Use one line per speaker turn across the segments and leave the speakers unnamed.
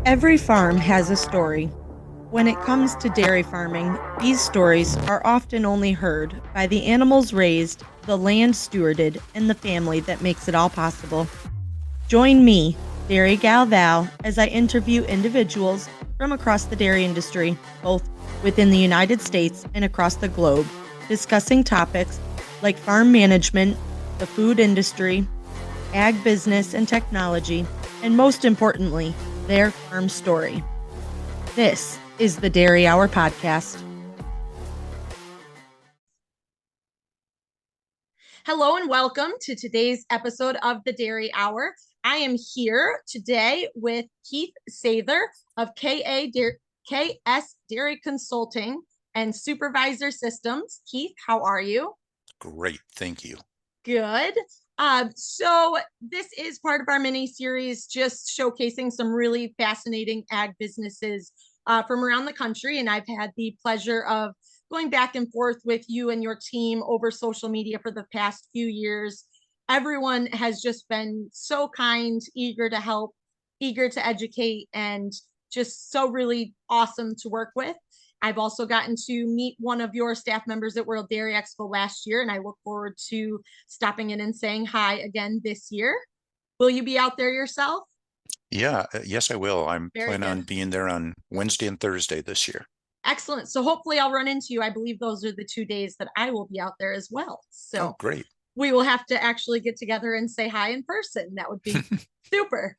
Every farm has a story. When it comes to dairy farming, these stories are often only heard by the animals raised, the land stewarded, and the family that makes it all possible. Join me, Dairy Gal Val, as I interview individuals from across the dairy industry, both within the United States and across the globe, discussing topics like farm management, the food industry, ag business and technology, and most importantly, their farm story. This is the Dairy Hour Podcast. Hello and welcome to today's episode of the Dairy Hour. I am here today with Keith Sather of KS Dairy Consulting and Supervisor Systems. Keith, how are you?
Great, thank you.
Good. So this is part of our mini series, just showcasing some really fascinating ag businesses from around the country. And I've had the pleasure of going back and forth with you and your team over social media for the past few years. Everyone has just been so kind, eager to help, eager to educate, and just so really awesome to work with. I've also gotten to meet one of your staff members at World Dairy Expo last year, and I look forward to stopping in and saying hi again this year. Will you be out there yourself?
Yeah, yes, I will. I'm
Very
planning on
good.
being there on Wednesday and Thursday this year.
Excellent. So hopefully I'll run into you. I believe those are the 2 days that I will be out there as well.
Oh,
So
great.
we will have to actually get together and say hi in person. That would be super.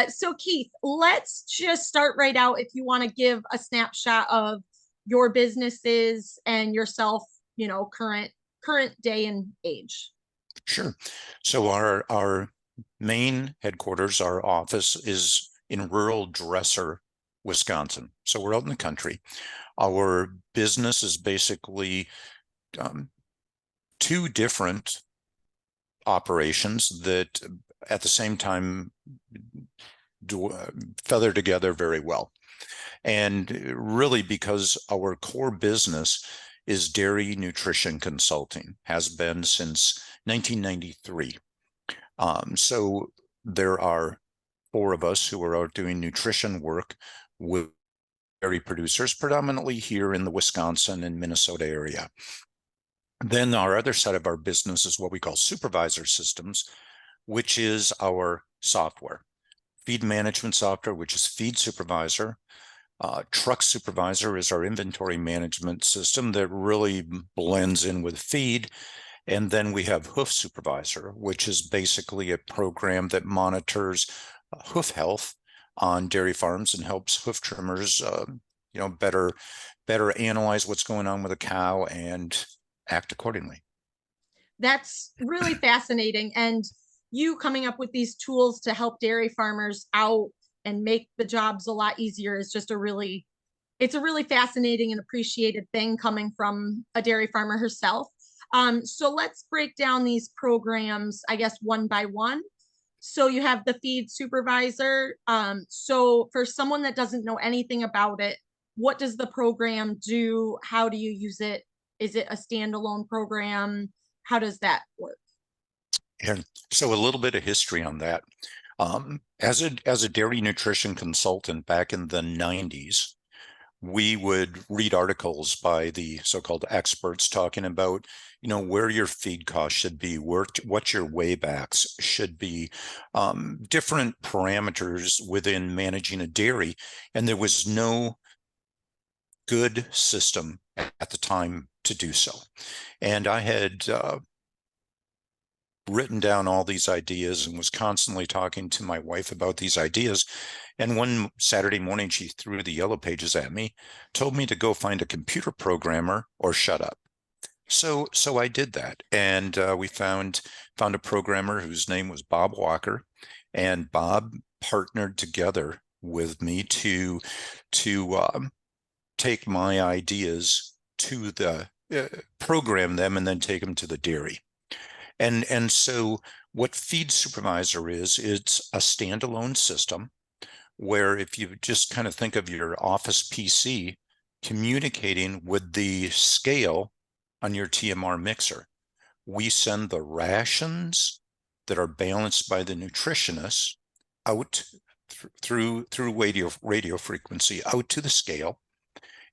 So Keith, let's just start right out. If you want to give a snapshot of your businesses and yourself, current day and age.
Sure. So our main headquarters, our office is in rural Dresser, Wisconsin. So we're out in the country. Our business is basically two different operations that at the same time feather together very well. And really, because our core business is dairy nutrition consulting, has been since 1993. So there are four of us who are out doing nutrition work with dairy producers, predominantly here in the Wisconsin and Minnesota area. Then our other side of our business is what we call Supervisor Systems, which is our software. Feed management software, which is Feed Supervisor. Truck Supervisor is our inventory management system that really blends in with feed. And then we have Hoof Supervisor, which is basically a program that monitors hoof health on dairy farms and helps hoof trimmers, better analyze what's going on with a cow and act accordingly.
That's really fascinating. And you coming up with these tools to help dairy farmers out and make the jobs a lot easier is just it's a really fascinating and appreciated thing coming from a dairy farmer herself. So let's break down these programs, I guess, one by one. So you have the feed supervisor. So for someone that doesn't know anything about it, what does the program do? How do you use it? Is it a standalone program? How does that work?
And so a little bit of history on that. As a dairy nutrition consultant back in the 90s, we would read articles by the so-called experts talking about, where your feed costs should be, what your waybacks should be, different parameters within managing a dairy. And there was no good system at the time to do so. And I had written down all these ideas and was constantly talking to my wife about these ideas. And one Saturday morning, she threw the yellow pages at me, told me to go find a computer programmer or shut up. So I did that, and we found a programmer whose name was Bob Walker, and Bob partnered together with me to take my ideas to the program them and then take them to the dairy. And so what Feed Supervisor is, it's a standalone system where if you just kind of think of your office PC communicating with the scale on your TMR mixer, we send the rations that are balanced by the nutritionist out through radio frequency out to the scale.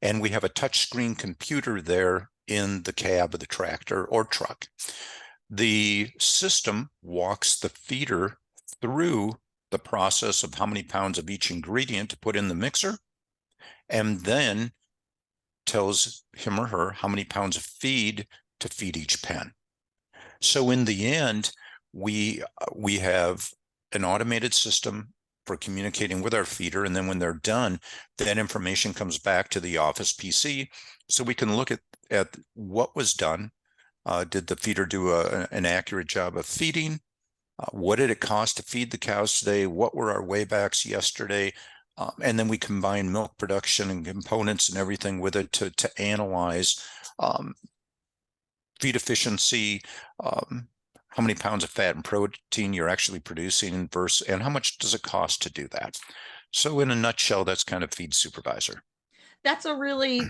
And we have a touchscreen computer there in the cab of the tractor or truck. The system walks the feeder through the process of how many pounds of each ingredient to put in the mixer, and then tells him or her how many pounds of feed to feed each pen. So in the end, we have an automated system for communicating with our feeder, and then when they're done, that information comes back to the office PC, so we can look at what was done. Did the feeder do an accurate job of feeding? What did it cost to feed the cows today? What were our waybacks yesterday? And then we combine milk production and components and everything with it to analyze feed efficiency, how many pounds of fat and protein you're actually producing and how much does it cost to do that. So in a nutshell, that's kind of Feed Supervisor.
That's a really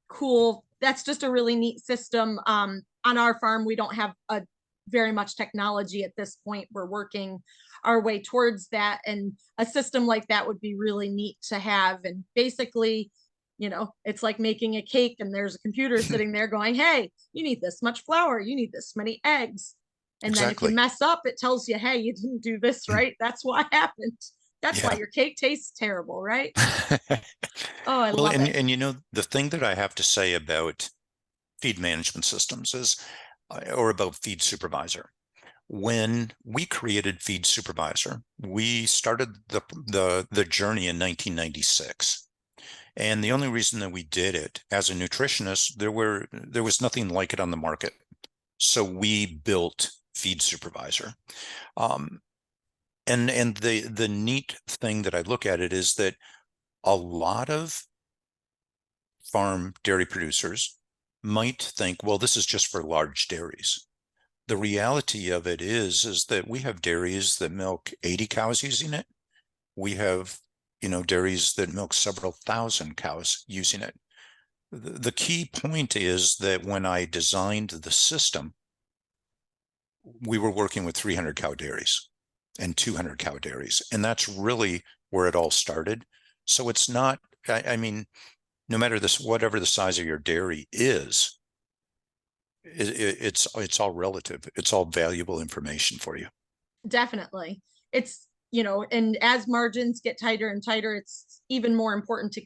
cool, that's just a really neat system. On our farm, we don't have very much technology at this point. We're working our way towards that, and a system like that would be really neat to have. And basically, it's like making a cake and there's a computer sitting there going, hey, you need this much flour, you need this many eggs. And then if you
Exactly.
mess up, it tells you, hey, you didn't do this right. That's what happened. That's why
Yeah.
your cake tastes terrible, right? Oh, I
Well,
love it.
and the thing that I have to say about feed management systems is, or about Feed Supervisor. When we created Feed Supervisor, we started the journey in 1996. And the only reason that we did it as a nutritionist, there was nothing like it on the market. So we built Feed Supervisor. And the neat thing that I look at it is that a lot of farm dairy producers might think, well, this is just for large dairies. The reality of it is that we have dairies that milk 80 cows using it. We have, dairies that milk several thousand cows using it. The key point is that when I designed the system, we were working with 300 cow dairies and 200 cow dairies. And that's really where it all started. So it's not, I mean, no matter this, whatever the size of your dairy is, it's all relative. It's all valuable information for you.
Definitely. It's, and as margins get tighter and tighter, it's even more important to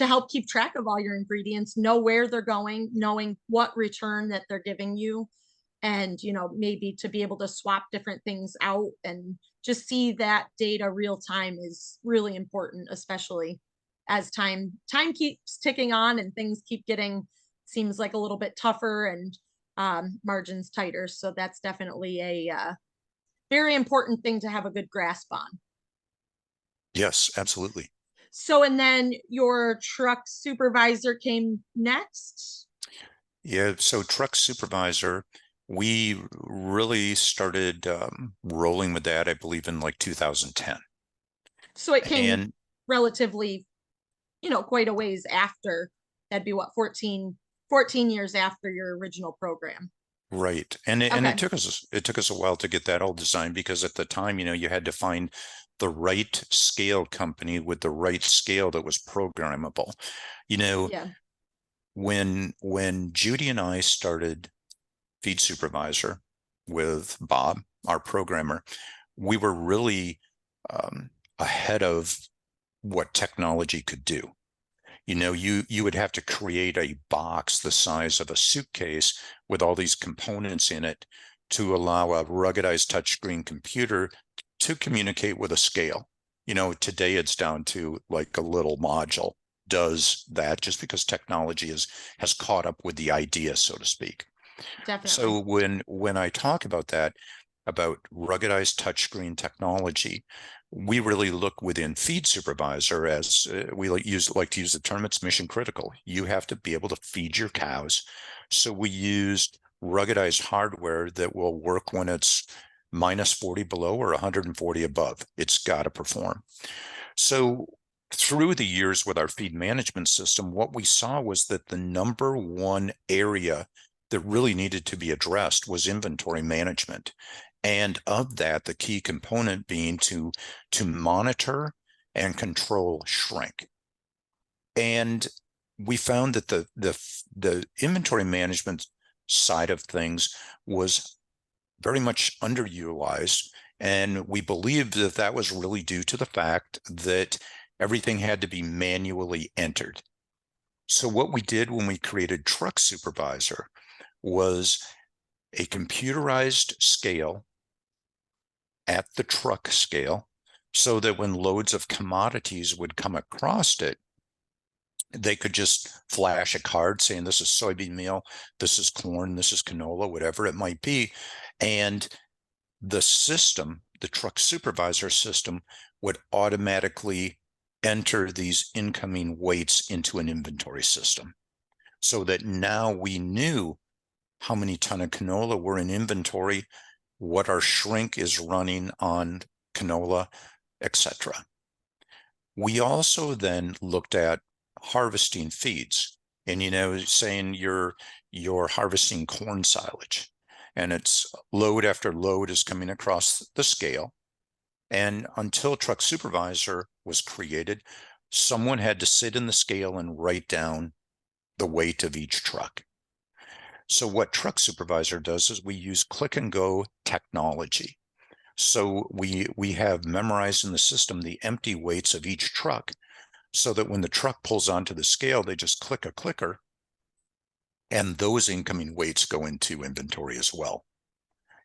help keep track of all your ingredients, know where they're going, knowing what return that they're giving you, and, maybe to be able to swap different things out and just see that data real time is really important, especially as time keeps ticking on and things keep getting, seems like a little bit tougher, and margins tighter. So that's definitely a very important thing to have a good grasp on.
Yes, absolutely.
So, and then your truck supervisor came next.
Yeah. So Truck Supervisor, we really started rolling with that, I believe, in like 2010.
So it came
And
relatively, quite a ways after. That'd be what, 14 years after your original program.
right. And
Okay.
it took us a while to get that all designed because at the time, you had to find the right scale company with the right scale that was programmable. You know,
Yeah.
when Judy and I started Feed Supervisor with Bob, our programmer, we were really ahead of what technology could do. You would have to create a box the size of a suitcase with all these components in it to allow a ruggedized touchscreen computer to communicate with a scale. Today it's down to like a little module does that just because technology has caught up with the idea, so to speak.
Definitely.
So when I talk about that, about ruggedized touchscreen technology, we really look within Feed Supervisor as we like to use the term, it's mission critical. You have to be able to feed your cows. So we used ruggedized hardware that will work when it's minus 40 below or 140 above. It's got to perform. So through the years with our feed management system, what we saw was that the number one area that really needed to be addressed was inventory management. And of that, the key component being to monitor and control shrink. And we found that the inventory management side of things was very much underutilized. And we believed that that was really due to the fact that everything had to be manually entered. So what we did when we created Truck Supervisor was a computerized scale at the truck scale, so that when loads of commodities would come across it, they could just flash a card saying this is soybean meal, this is corn, this is canola, whatever it might be. And the system, the Truck Supervisor system, would automatically enter these incoming weights into an inventory system, so that now we knew how many ton of canola were in inventory, what our shrink is running on canola, etc. We also then looked at harvesting feeds, and saying you're harvesting corn silage, and it's load after load is coming across the scale. And until Truck Supervisor was created, someone had to sit in the scale and write down the weight of each truck. So what Truck Supervisor does is we use click and go technology. So we have memorized in the system the empty weights of each truck, so that when the truck pulls onto the scale, they just click a clicker, and those incoming weights go into inventory as well.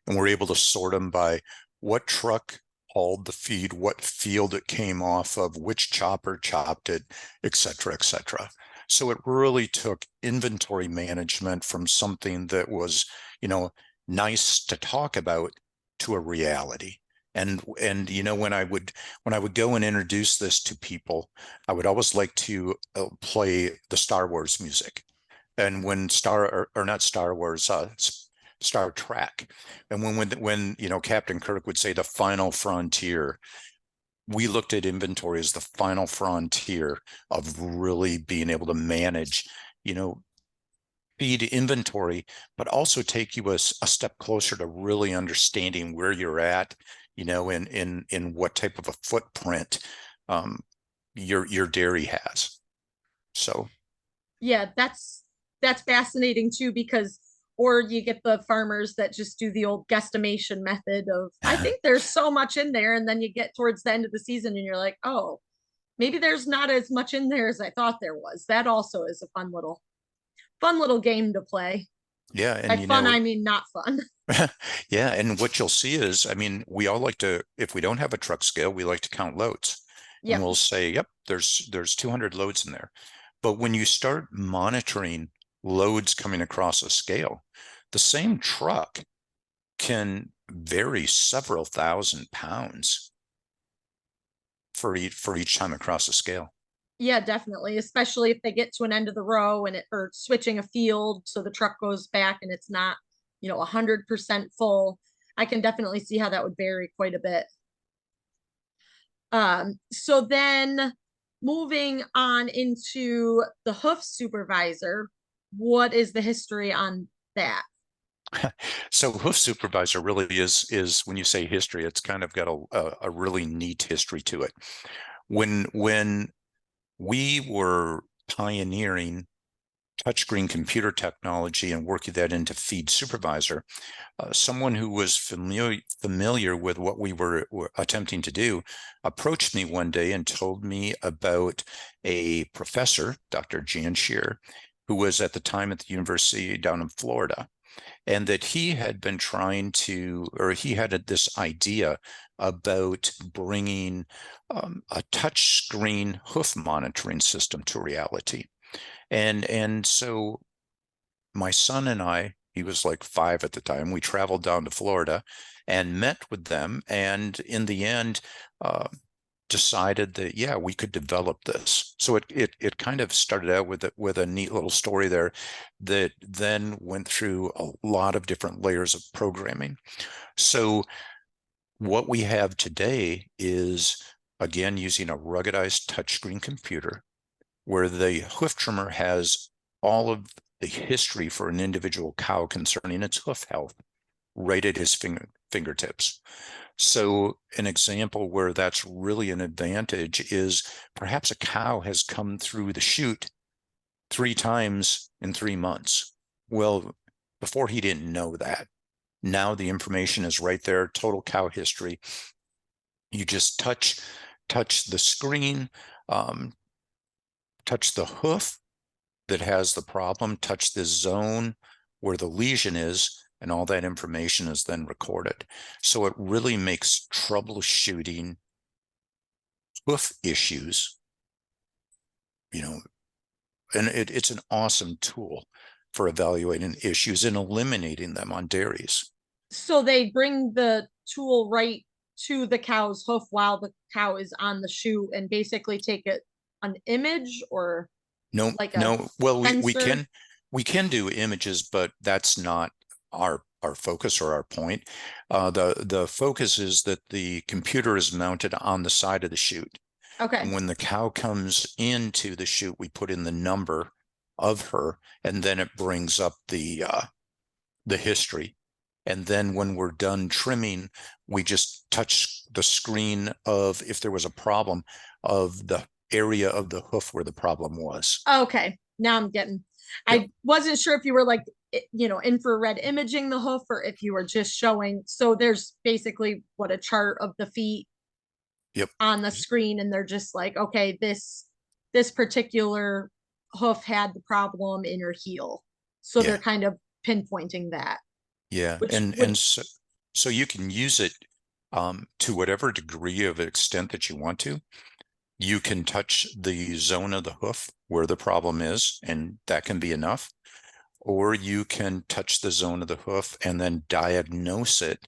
And we're able to sort them by what truck hauled the feed, what field it came off of, which chopper chopped it, et cetera, et cetera. So it really took inventory management from something that was, nice to talk about, to a reality. And when I would go and introduce this to people, I would always like to play the Star Wars music. And when not Star Wars, Star Trek, and when Captain Kirk would say the final frontier, we looked at inventory as the final frontier of really being able to manage, feed inventory, but also take you a step closer to really understanding where you're at, in what type of a footprint your dairy has. So
Yeah, that's fascinating too, because or you get the farmers that just do the old guesstimation method of I think there's so much in there, and then you get towards the end of the season and you're like, oh, maybe there's not as much in there as I thought there was. That also is a fun little game to play.
yeah,
By
and
fun, I mean not fun.
yeah, and what you'll see is, I mean, we all like to, if we don't have a truck scale, we like to count loads. And
Yep.
we'll say, yep, there's 200 loads in there. But when you start monitoring loads coming across a scale, the same truck can vary several thousand pounds for each time across the scale.
Yeah, definitely. Especially if they get to an end of the row and it or switching a field so the truck goes back and it's not, 100% full. I can definitely see how that would vary quite a bit. So then moving on into the hoof supervisor, what is the history on that?
So hoof supervisor really is when you say history, it's kind of got a really neat history to it. When we were pioneering touchscreen computer technology and working that into Feed Supervisor, someone who was familiar with what were attempting to do approached me one day and told me about a professor, Dr. Jan Shear, who was at the time at the university down in Florida, and that he had been trying to, or he had this idea about bringing a touchscreen hoof monitoring system to reality. And so my son and I, he was like 5 at the time, we traveled down to Florida and met with them. And in the end, decided that, yeah, we could develop this. So it kind of started out with a neat little story there that then went through a lot of different layers of programming. So what we have today is, again, using a ruggedized touchscreen computer, where the hoof trimmer has all of the history for an individual cow concerning its hoof health right at his fingertips. So an example where that's really an advantage is perhaps a cow has come through the chute 3 times in 3 months. Well, before he didn't know that. Now the information is right there, total cow history. You just touch the screen, um, touch the hoof that has the problem, touch this zone where the lesion is, and all that information is then recorded. So it really makes troubleshooting hoof issues, you know, and it's an awesome tool for evaluating issues and eliminating them on dairies.
So they bring the tool right to the cow's hoof while the cow is on the chute and basically take an image or
No,
like a
no. Well,
sensor.
we can do images, but that's not our focus or our point. The focus is that the computer is mounted on the side of the chute.
Okay.
And when the cow comes into the chute, we put in the number of her, and then it brings up the history. And then when we're done trimming, we just touch the screen of if there was a problem of the area of the hoof where the problem was.
Okay. Now I'm getting,
Yep.
I wasn't sure if you were like, infrared imaging the hoof or if you were just showing. So there's basically what a chart of the feet
Yep.
on the screen and they're just like, okay, this particular hoof had the problem in her heel. So they're
Yeah.
kind of pinpointing that,
Yeah.
which
And
would
so you can use it to whatever degree of extent that you want to. You can touch the zone of the hoof where the problem is, and that can be enough. Or you can touch the zone of the hoof and then diagnose it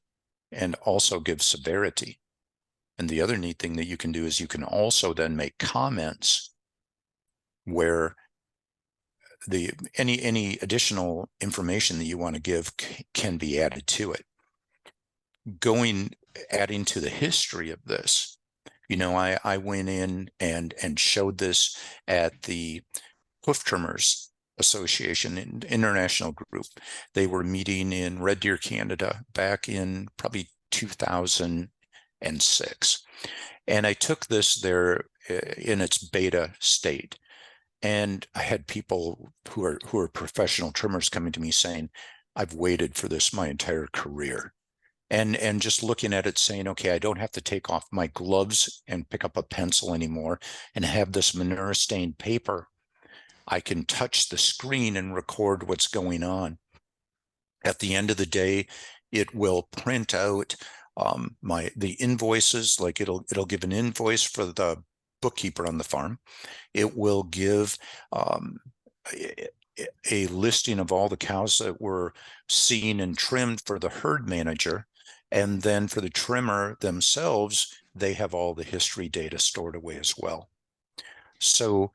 and also give severity. And the other neat thing that you can do is you can also then make comments where the any additional information that you want to give can be added to it. Adding to the history of this, I went in and showed this at the Hoof Trimmers Association International Group. They were meeting in Red Deer, Canada back in probably 2006. And I took this there in its beta state. And I had people who are professional trimmers coming to me saying, I've waited for this my entire career. And just looking at it saying, okay, I don't have to take off my gloves and pick up a pencil anymore and have this manure stained paper. I can touch the screen and record what's going on. At the end of the day, it will print out the invoices, like it'll give an invoice for the bookkeeper on the farm. It will give a listing of all the cows that were seen and trimmed for the herd manager. And then for the trimmer themselves, they have all the history data stored away as well. So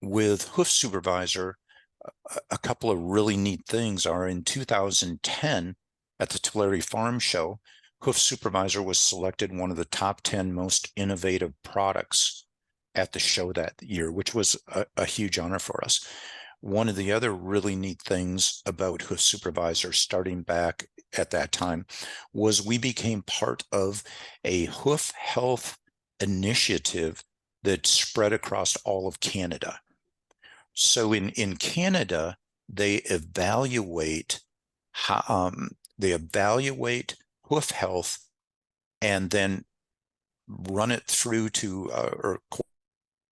with Hoof Supervisor, a couple of really neat things are in 2010 at the Tulare Farm Show, Hoof Supervisor was selected one of the top 10 most innovative products at the show that year, which was a huge honor for us. One of the other really neat things about Hoof Supervisor starting back at that time was we became part of a hoof health initiative that spread across all of Canada. So in Canada, they evaluate they evaluate hoof health and then run it through to or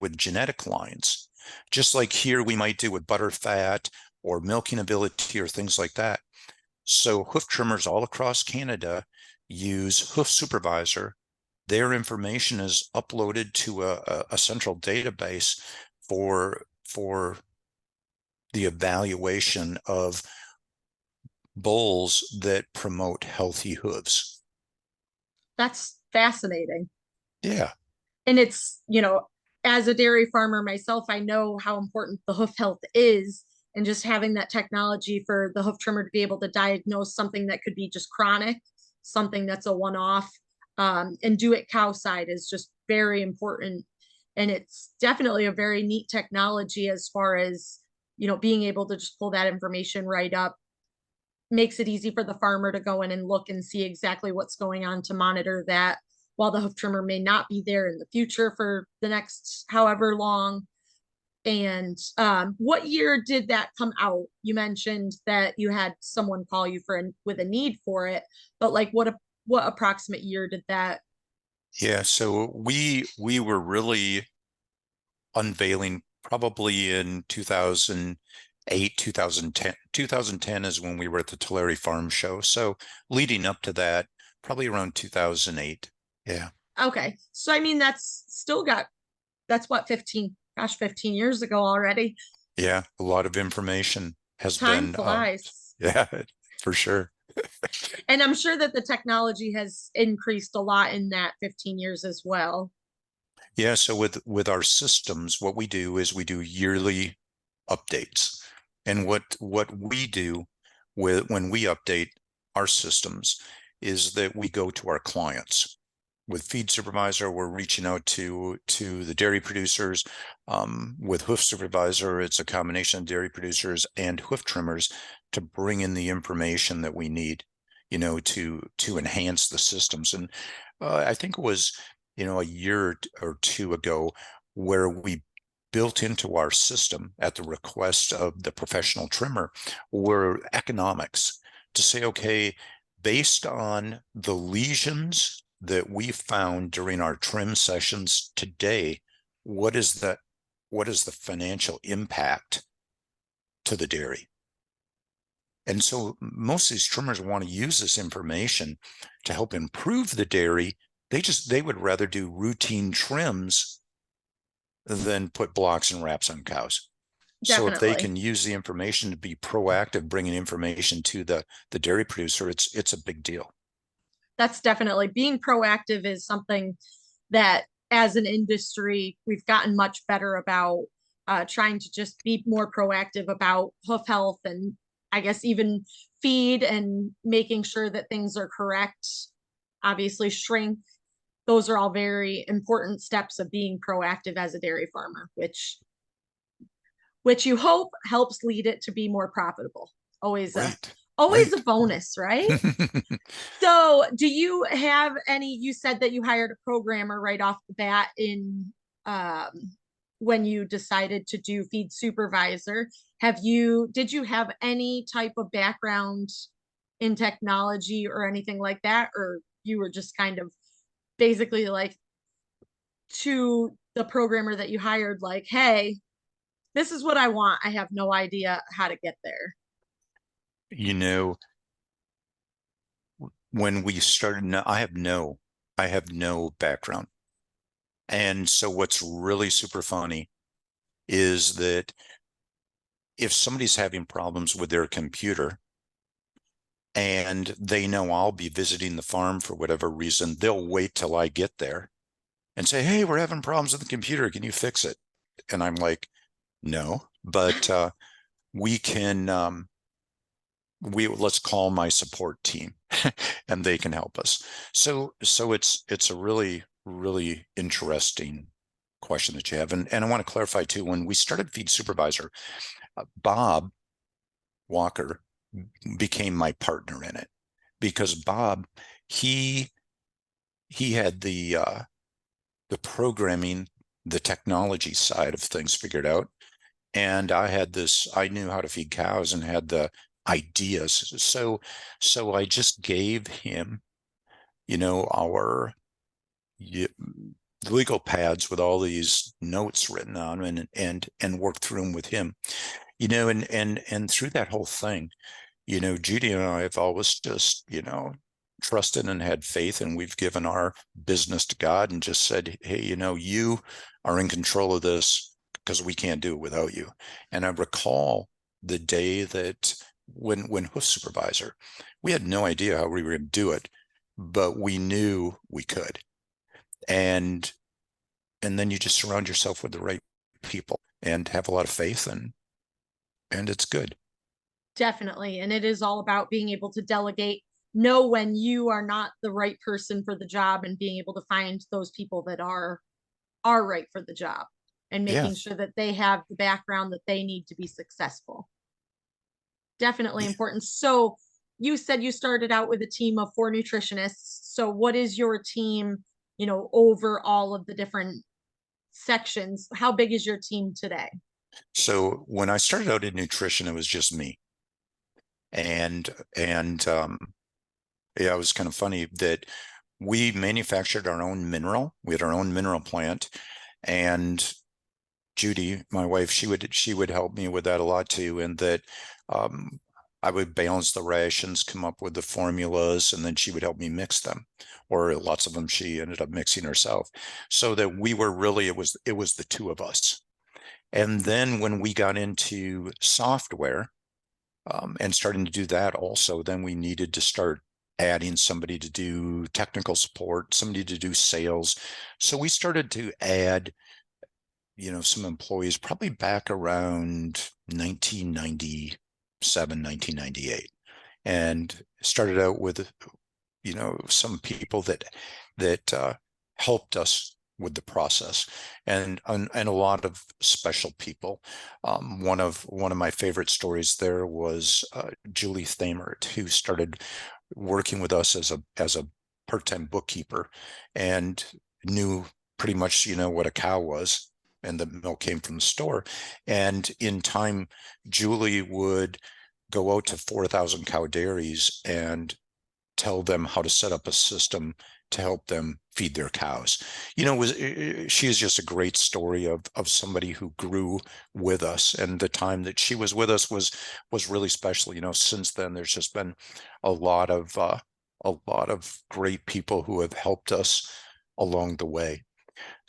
with genetic lines, just like here we might do with butter fat or milking ability or things like that. So hoof trimmers all across Canada use Hoof Supervisor. Their information is uploaded to a central database for the evaluation of bulls that promote healthy hooves.
that's fascinating.
Yeah,
And it's, as a dairy farmer myself, I know how important the hoof health is. And just having that technology for the hoof trimmer to be able to diagnose something that could be just chronic, something that's a one off, and do it cow side is just very important. And it's definitely a very neat technology as far as, being able to just pull that information right up makes it easy for the farmer to go in and look and see exactly what's going on to monitor that while the hoof trimmer may not be there in the future for the next however long. And what year did that come out? You mentioned that you had someone call you with a need for it, but like what approximate year did that?
Yeah, so we were really unveiling probably in 2008, 2010. 2010 is when we were at the Tulare Farm Show. So leading up to that, probably around 2008. Yeah.
Okay, so I mean that's what 15 years ago already.
Yeah. A lot of information has
Time
been,
flies.
yeah, for sure.
And I'm sure that the technology has increased a lot in that 15 years as well.
Yeah. So with our systems, what we do is we do yearly updates. And what we do when we update our systems is that we go to our clients. With Feed Supervisor, we're reaching out to the dairy producers. With Hoof Supervisor, it's a combination of dairy producers and hoof trimmers to bring in the information that we need, to enhance the systems. And I think it was, a year or two ago where we built into our system at the request of the professional trimmer were economics to say, okay, based on the lesions that we found during our trim sessions today, what is the financial impact to the dairy? And so most of these trimmers want to use this information to help improve the dairy. They would rather do routine trims than put blocks and wraps on cows. So if they
Definitely.
can use the information to be proactive, bringing information to the dairy producer, it's a big deal.
That's definitely being proactive is something that as an industry we've gotten much better about, trying to just be more proactive about hoof health and I guess even feed and making sure that things are correct. Obviously, shrink. Those are all very important steps of being proactive as a dairy farmer, which you hope helps lead it to be more profitable. Always a
Right,
always a
right.
bonus, right? So, do you have any? You said that you hired a programmer right off the bat in um, when you decided to do Feed Supervisor. Did you have any type of background in technology or anything like that, or you were just kind of basically like to the programmer that you hired, like, hey, this is what I want. I have no idea how to get there.
You know, when we started, no, I have no background. And so what's really super funny is that if somebody's having problems with their computer and they know I'll be visiting the farm for whatever reason, they'll wait till I get there and say, "Hey, we're having problems with the computer. Can you fix it?" And I'm like, "No, but we can let's call my support team and they can help us." So it's a really interesting question that you have. And I want to clarify too, when we started Feed Supervisor, Bob Walker became my partner in it because Bob, he he had the programming, the technology side of things figured out. And I knew how to feed cows and had the ideas. So I just gave him, our legal pads with all these notes written on them and worked through them with him. And through that whole thing, Judy and I have always just, trusted and had faith, and we've given our business to God and just said, hey, you are in control of this because we can't do it without you. And I recall the day that when Hoof Supervisor, we had no idea how we were going to do it, but we knew we could. And then you just surround yourself with the right people and have a lot of faith and it's good.
Definitely. And it is all about being able to delegate, know when you are not the right person for the job and being able to find those people that are right for the job and
Yeah.
making sure that they have the background that they need to be successful. Definitely important. So you said you started out with a team of 4 nutritionists. So what is your team, over all of the different sections? How big is your team today?
So when I started out in nutrition, it was just me. And yeah, it was kind of funny that we manufactured our own mineral. We had our own mineral plant, and Judy, my wife, she would help me with that a lot too. And that um, I would balance the rations, come up with the formulas, and then she would help me mix them. Or lots of them she ended up mixing herself. So that we were really, it was the two of us. And then when we got into software, and starting to do that also, then we needed to start adding somebody to do technical support, somebody to do sales. So we started to add, some employees probably back around 1997, 1998, and started out with, some people that helped us with the process, and a lot of special people. One of my favorite stories there was Julie Thamert, who started working with us as a part-time bookkeeper, and knew pretty much, what a cow was, and the milk came from the store. And in time, Julie would go out to 4,000 cow dairies and tell them how to set up a system to help them feed their cows. She is just a great story of somebody who grew with us, and the time that she was with us was really special. Since then, there's just been a lot of great people who have helped us along the way.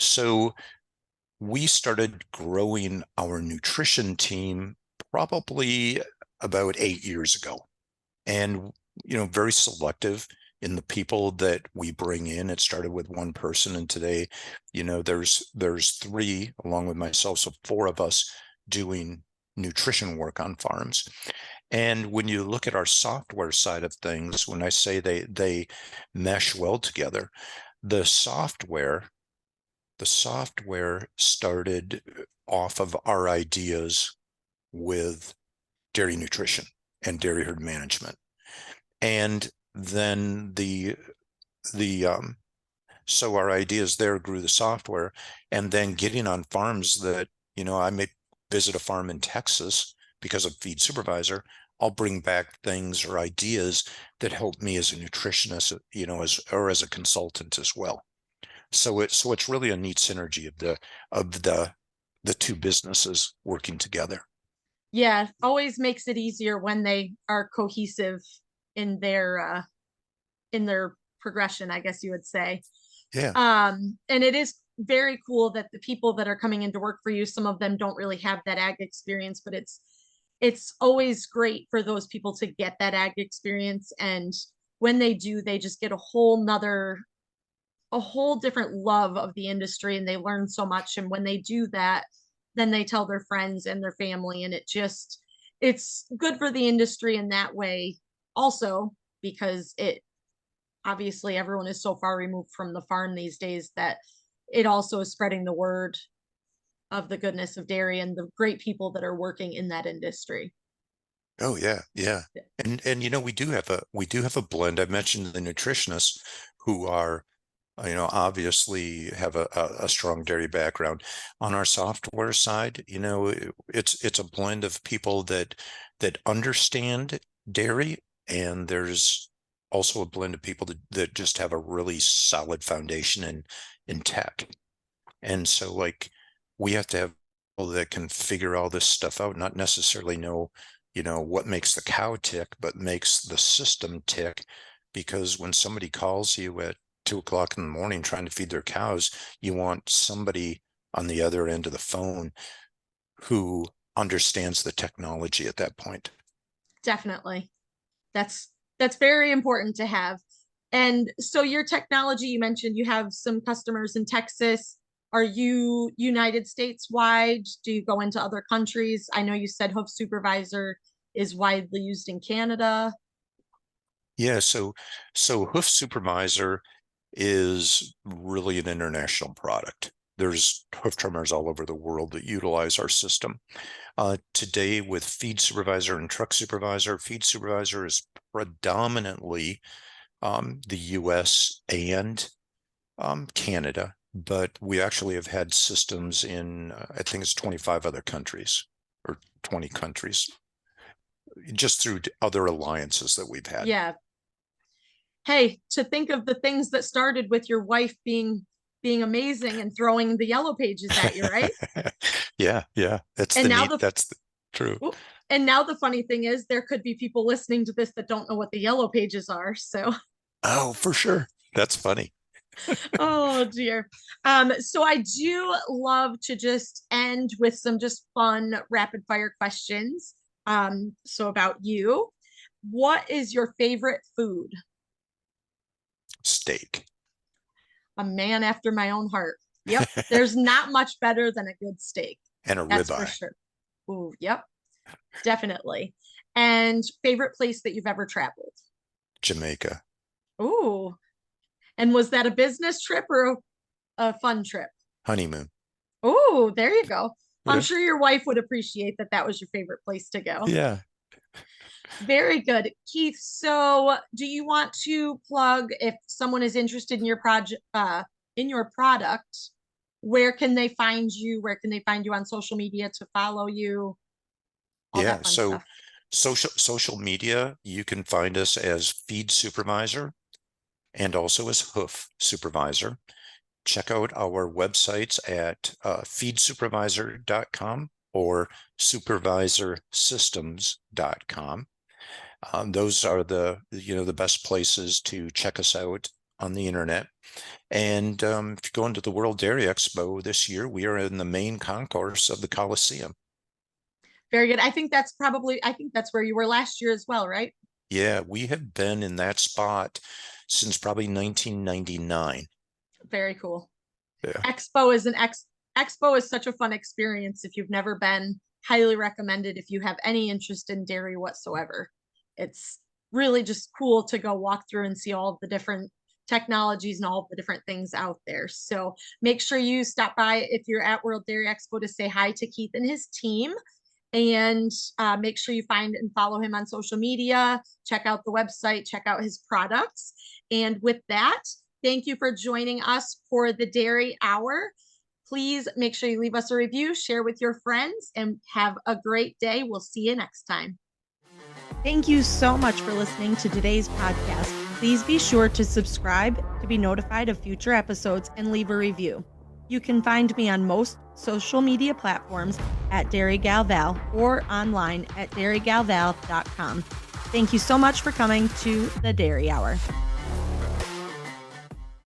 So we started growing our nutrition team probably about 8 years ago, and very selective in the people that we bring in. It started with one person, and today, there's three along with myself, so four of us doing nutrition work on farms. And when you look at our software side of things, when I say they mesh well together, the software the software started off of our ideas with dairy nutrition and dairy herd management. And then the so our ideas there grew the software, and then getting on farms that, I may visit a farm in Texas because of Feed Supervisor. I'll bring back things or ideas that help me as a nutritionist, as a consultant as well. So it's really a neat synergy of the two businesses working together.
Yeah, always makes it easier when they are cohesive in their progression, I guess you would say.
Yeah.
And it is very cool that the people that are coming into work for you, some of them don't really have that ag experience, but it's always great for those people to get that ag experience. And when they do, they just get a whole different love of the industry, and they learn so much. And when they do that, then they tell their friends and their family, and it's good for the industry in that way also, because it obviously everyone is so far removed from the farm these days that it also is spreading the word of the goodness of dairy and the great people that are working in that industry.
Oh yeah, yeah. And we do have a blend. I mentioned the nutritionists who are, obviously have a strong dairy background. On our software side, it's a blend of people that understand dairy, and there's also a blend of people that just have a really solid foundation in tech. And so, like, we have to have people that can figure all this stuff out, not necessarily know, what makes the cow tick, but makes the system tick. Because when somebody calls you at 2 o'clock in the morning trying to feed their cows, you want somebody on the other end of the phone who understands the technology at that point.
Definitely. That's very important to have. And so your technology, you mentioned you have some customers in Texas. Are you United States wide? Do you go into other countries? I know you said Hoof Supervisor is widely used in Canada.
Yeah, so Hoof Supervisor is really an international product. there's hoof trimmers all over the world that utilize our system. Today with Feed Supervisor and Truck Supervisor, Feed Supervisor is predominantly the US and Canada, but we actually have had systems in, I think it's 25 other countries or 20 countries, just through other alliances that we've had.
Yeah. Hey, to think of the things that started with your wife being amazing and throwing the yellow pages at you, right?
Yeah, yeah. That's
And
the
now
neat, that's the true.
and now the funny thing is there could be people listening to this that don't know what the yellow pages are. So
Oh, for sure. That's funny.
oh dear. So I do love to just end with some just fun rapid fire questions. So about you, what is your favorite food?
Steak.
A man after my own heart. Yep. There's not much better than a good steak.
And a
That's for
ribeye.
sure. Ooh, yep, definitely. And favorite place that you've ever traveled?
Jamaica.
Ooh. And was that a business trip or a fun trip?
Honeymoon.
Oh, there you go. I'm
Yeah.
sure your wife would appreciate that that was your favorite place to go.
Yeah.
Very good. Keith, so do you want to plug if someone is interested in your project, in your product, where can they find you? Where can they find you on social media to follow you? All
Yeah.
that fun
So
stuff.
social media, you can find us as Feed Supervisor and also as Hoof Supervisor. Check out our websites at feedsupervisor.com or supervisorsystems.com. Those are the best places to check us out on the internet. And if you go into the World Dairy Expo this year, we are in the main concourse of the Coliseum.
Very good. I think that's where you were last year as well, right?
Yeah, we have been in that spot since probably 1999.
Very cool.
Yeah.
Expo is such a fun experience. If you've never been, highly recommended if you have any interest in dairy whatsoever. It's really just cool to go walk through and see all of the different technologies and all of the different things out there. So make sure you stop by if you're at World Dairy Expo to say hi to Keith and his team. And make sure you find and follow him on social media, check out the website, check out his products. And with that, thank you for joining us for the Dairy Hour. Please make sure you leave us a review, share with your friends, and have a great day. We'll see you next time. Thank you so much for listening to today's podcast. Please be sure to subscribe to be notified of future episodes and leave a review. You can find me on most social media platforms at Dairy Gal Val or online at dairygalval.com. Thank you so much for coming to the Dairy Hour.